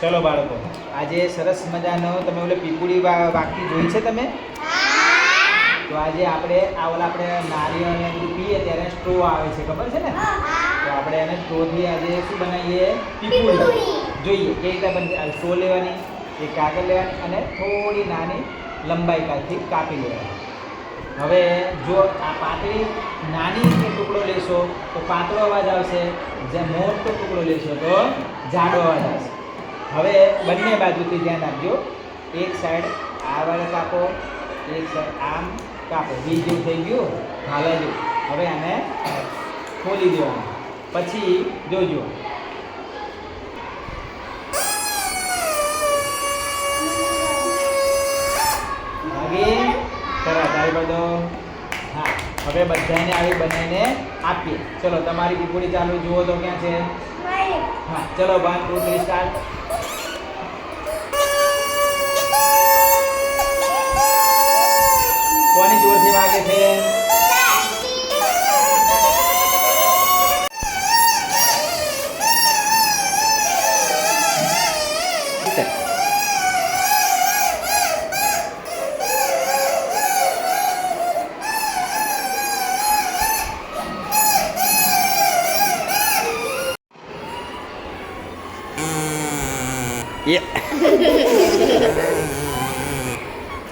ચલો બાળકો, આજે સરસ મજાનો તમે ઓલે પીપુડી વાગતી જોઈ છે તમે? તો આજે આપણે આપણે નારિયેળ અને બધું પીએ ત્યારે સ્ટ્રો આવે છે, ખબર છે ને? તો આપણે એને સ્ટ્રોથી આજે શું બનાવીએ? પીપુડી. જોઈએ કેવી રીતે બનશે. સ્ટ્રો લેવાની, એક કાગળ લેવાની અને થોડી નાની લંબાઈ કાઢી કાપી લેવાની. હવે જો આ પાતળી નાની ટુકડો લેશો તો પાતળો અવાજ આવશે, જે મોટો ટુકડો લેશો તો જાડો અવાજ આવશે. હવે બંને બાજુથી ધ્યાન આપજો. એક સાઈડ આ વાળે કાપો, એક સાઈડ આમ કાપો. બી જેવું થઈ ગયું, હાલાજો. હવે આને ખોલી દેવાનું. પછી જોજો, બધો. હા, હવે બધાને આવી બનાવીને આપીએ. ચલો તમારી પીપુડી ચાલુ જુઓ તો ક્યાં છે? હા, ચલો 1 2 3 સ્ટાર્ટ. કોની જોરથી વાગે છે?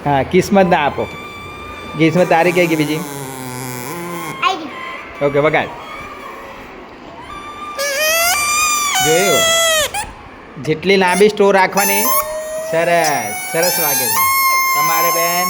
હા, કિસ્મત ના આપો. કિસ્મત તારી કઈ ગઈ બીજી? ઓકે, વગાડ. જોયું? જેટલી લાંબી સ્ટોર રાખવાની. સરસ સરસ વાગે છે તમારે બેન.